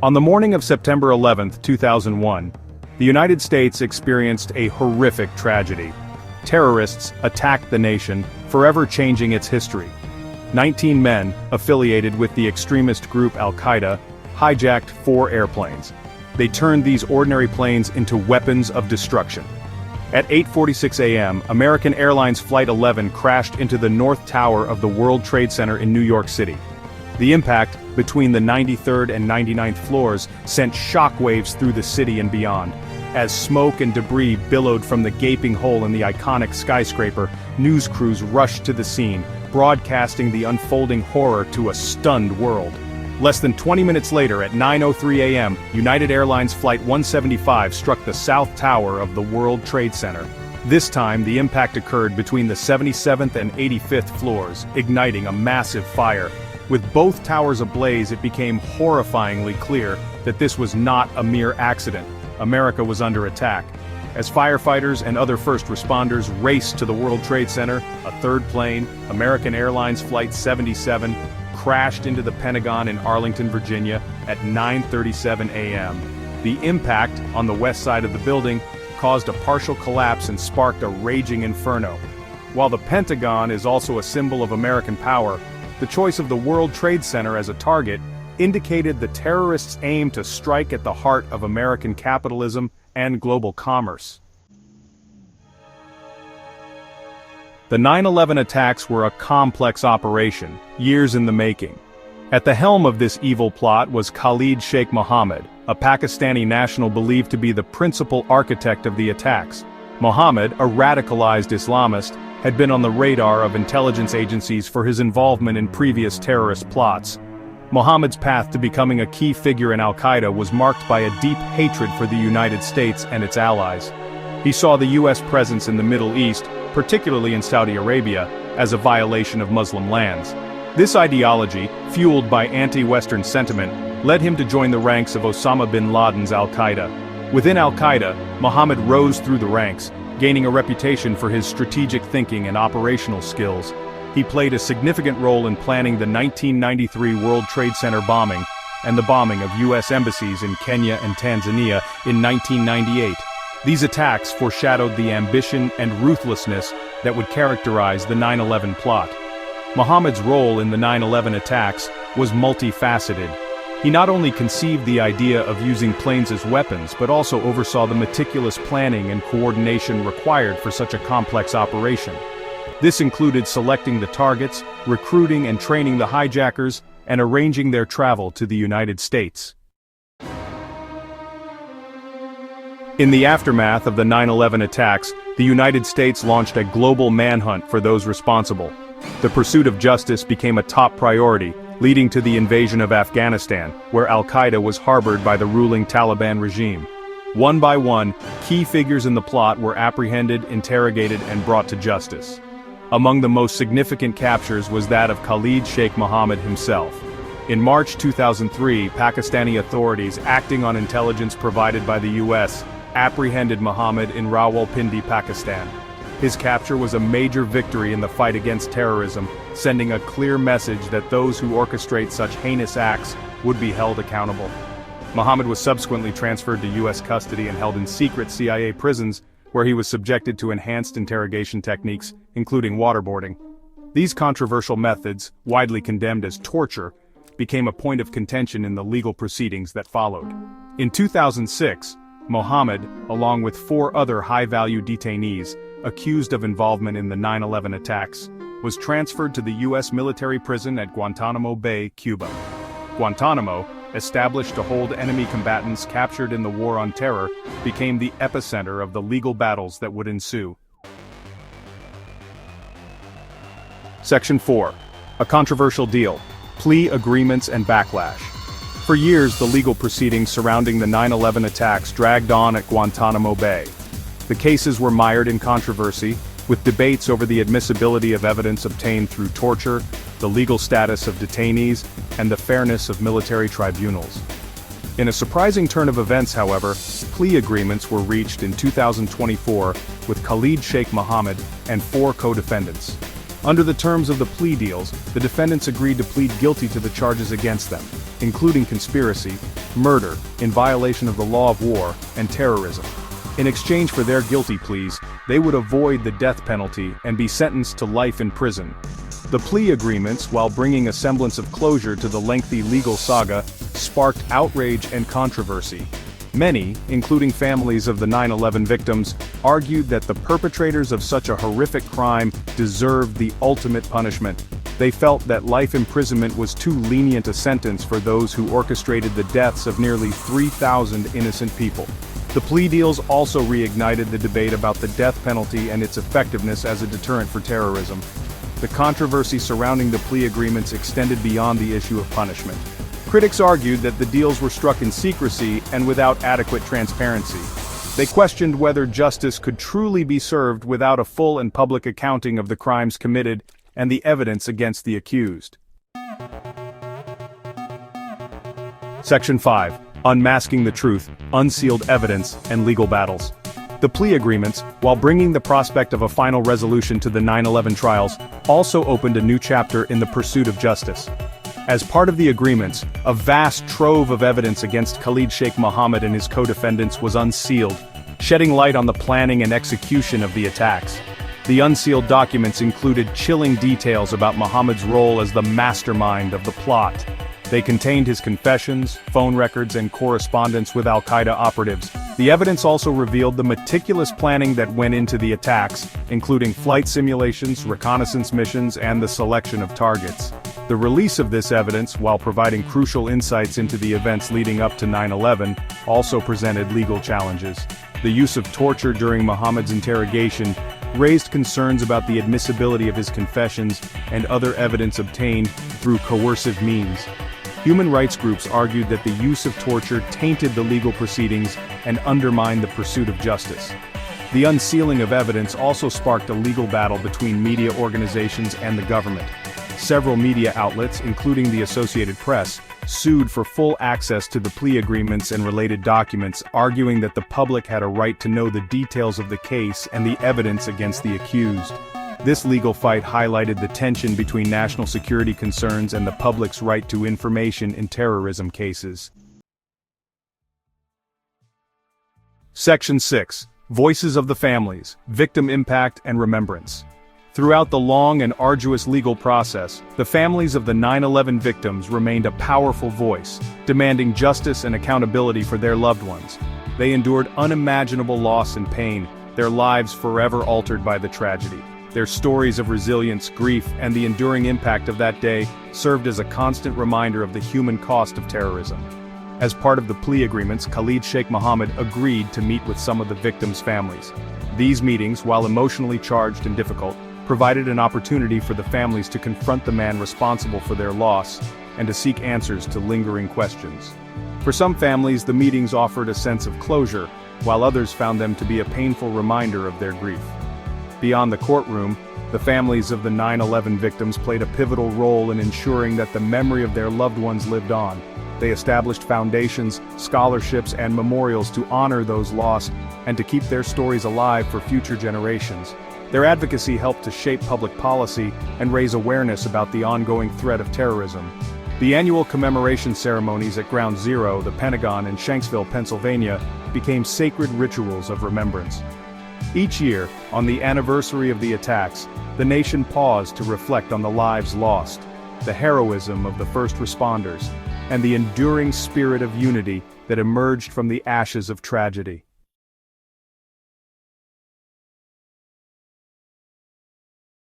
On the morning of September 11, 2001, the United States experienced a horrific tragedy. Terrorists attacked the nation, forever changing its history. 19 men, affiliated with the extremist group Al-Qaeda, hijacked 4 airplanes. They turned these ordinary planes into weapons of destruction. At 8:46 a.m., American Airlines Flight 11 crashed into the North Tower of the World Trade Center in New York City. The impact, between the 93rd and 99th floors, sent shockwaves through the city and beyond. As smoke and debris billowed from the gaping hole in the iconic skyscraper, news crews rushed to the scene, broadcasting the unfolding horror to a stunned world. Less than 20 minutes later, at 9:03 a.m., United Airlines Flight 175 struck the South Tower of the World Trade Center. This time, the impact occurred between the 77th and 85th floors, igniting a massive fire. With both towers ablaze, it became horrifyingly clear that this was not a mere accident. America was under attack. As firefighters and other first responders raced to the World Trade Center, a third plane, American Airlines Flight 77, crashed into the Pentagon in Arlington, Virginia, at 9:37 a.m. The impact on the west side of the building caused a partial collapse and sparked a raging inferno. While the Pentagon is also a symbol of American power, the choice of the World Trade Center as a target indicated the terrorists' aim to strike at the heart of American capitalism and global commerce. The 9/11 attacks were a complex operation, years in the making. At the helm of this evil plot was Khalid Sheikh Mohammed, a Pakistani national believed to be the principal architect of the attacks. Mohammed, a radicalized Islamist, had been on the radar of intelligence agencies for his involvement in previous terrorist plots. Mohammed's path to becoming a key figure in Al-Qaeda was marked by a deep hatred for the United States and its allies. He saw the U.S. presence in the Middle East, particularly in Saudi Arabia, as a violation of Muslim lands. This ideology, fueled by anti-Western sentiment, led him to join the ranks of Osama bin Laden's Al-Qaeda. Within Al-Qaeda, Mohammed rose through the ranks, gaining a reputation for his strategic thinking and operational skills. He played a significant role in planning the 1993 World Trade Center bombing and the bombing of U.S. embassies in Kenya and Tanzania in 1998. These attacks foreshadowed the ambition and ruthlessness that would characterize the 9/11 plot. Mohammed's role in the 9/11 attacks was multifaceted. He not only conceived the idea of using planes as weapons, but also oversaw the meticulous planning and coordination required for such a complex operation. This included selecting the targets, recruiting and training the hijackers, and arranging their travel to the United States. In the aftermath of the 9/11 attacks, the United States launched a global manhunt for those responsible. The pursuit of justice became a top priority, leading to the invasion of Afghanistan, where Al-Qaeda was harbored by the ruling Taliban regime. One by one, key figures in the plot were apprehended, interrogated, and brought to justice. Among the most significant captures was that of Khalid Sheikh Mohammed himself. In March 2003, Pakistani authorities, acting on intelligence provided by the U.S., apprehended Mohammed in Rawalpindi, Pakistan. His capture was a major victory in the fight against terrorism, sending a clear message that those who orchestrate such heinous acts would be held accountable. Mohammed was subsequently transferred to U.S. custody and held in secret CIA prisons, where he was subjected to enhanced interrogation techniques, including waterboarding. These controversial methods, widely condemned as torture, became a point of contention in the legal proceedings that followed. In 2006, Mohammed, along with 4 other high-value detainees, accused of involvement in the 9/11 attacks, was transferred to the U.S. military prison at Guantanamo Bay, Cuba. Guantanamo, established to hold enemy combatants captured in the War on Terror, became the epicenter of the legal battles that would ensue. Section 4. A controversial deal. Plea agreements and backlash. For years, the legal proceedings surrounding the 9/11 attacks dragged on at Guantanamo Bay. The cases were mired in controversy, with debates over the admissibility of evidence obtained through torture, the legal status of detainees, and the fairness of military tribunals. In a surprising turn of events, however, plea agreements were reached in 2024 with Khalid Sheikh Mohammed and 4 co-defendants. Under the terms of the plea deals, the defendants agreed to plead guilty to the charges against them. including conspiracy, murder, in violation of the law of war, and terrorism. In exchange for their guilty pleas, they would avoid the death penalty and be sentenced to life in prison. The plea agreements, while bringing a semblance of closure to the lengthy legal saga, sparked outrage and controversy. Many, including families of the 9/11 victims, argued that the perpetrators of such a horrific crime deserved the ultimate punishment. They felt that life imprisonment was too lenient a sentence for those who orchestrated the deaths of nearly 3,000 innocent people. The plea deals also reignited the debate about the death penalty and its effectiveness as a deterrent for terrorism. The controversy surrounding the plea agreements extended beyond the issue of punishment. Critics argued that the deals were struck in secrecy and without adequate transparency. They questioned whether justice could truly be served without a full and public accounting of the crimes committed and the evidence against the accused. Section 5. Unmasking the Truth, Unsealed Evidence, and Legal Battles. The plea agreements, while bringing the prospect of a final resolution to the 9/11 trials, also opened a new chapter in the pursuit of justice. As part of the agreements, a vast trove of evidence against Khalid Sheikh Mohammed and his co-defendants was unsealed, shedding light on the planning and execution of the attacks. The unsealed documents included chilling details about Mohammed's role as the mastermind of the plot. They contained his confessions, phone records, and correspondence with al-Qaeda operatives. The evidence also revealed the meticulous planning that went into the attacks, including flight simulations, reconnaissance missions, and the selection of targets. The release of this evidence, while providing crucial insights into the events leading up to 9/11, also presented legal challenges. The use of torture during Mohammed's interrogation raised concerns about the admissibility of his confessions and other evidence obtained through coercive means. Human rights groups argued that the use of torture tainted the legal proceedings and undermined the pursuit of justice. The unsealing of evidence also sparked a legal battle between media organizations and the government. Several media outlets, including the Associated Press, sued for full access to the plea agreements and related documents, arguing that the public had a right to know the details of the case and the evidence against the accused. This legal fight highlighted the tension between national security concerns and the public's right to information in terrorism cases. Section 6. Voices of the Families, Victim Impact and Remembrance. Throughout the long and arduous legal process, the families of the 9/11 victims remained a powerful voice, demanding justice and accountability for their loved ones. They endured unimaginable loss and pain, their lives forever altered by the tragedy. Their stories of resilience, grief, and the enduring impact of that day served as a constant reminder of the human cost of terrorism. As part of the plea agreements, Khalid Sheikh Mohammed agreed to meet with some of the victims' families. These meetings, while emotionally charged and difficult, provided an opportunity for the families to confront the man responsible for their loss and to seek answers to lingering questions. For some families, the meetings offered a sense of closure, while others found them to be a painful reminder of their grief. Beyond the courtroom, the families of the 9/11 victims played a pivotal role in ensuring that the memory of their loved ones lived on. They established foundations, scholarships, and memorials to honor those lost and to keep their stories alive for future generations. Their advocacy helped to shape public policy and raise awareness about the ongoing threat of terrorism. The annual commemoration ceremonies at Ground Zero, the Pentagon in Shanksville, Pennsylvania, became sacred rituals of remembrance. Each year, on the anniversary of the attacks, the nation paused to reflect on the lives lost, the heroism of the first responders, and the enduring spirit of unity that emerged from the ashes of tragedy.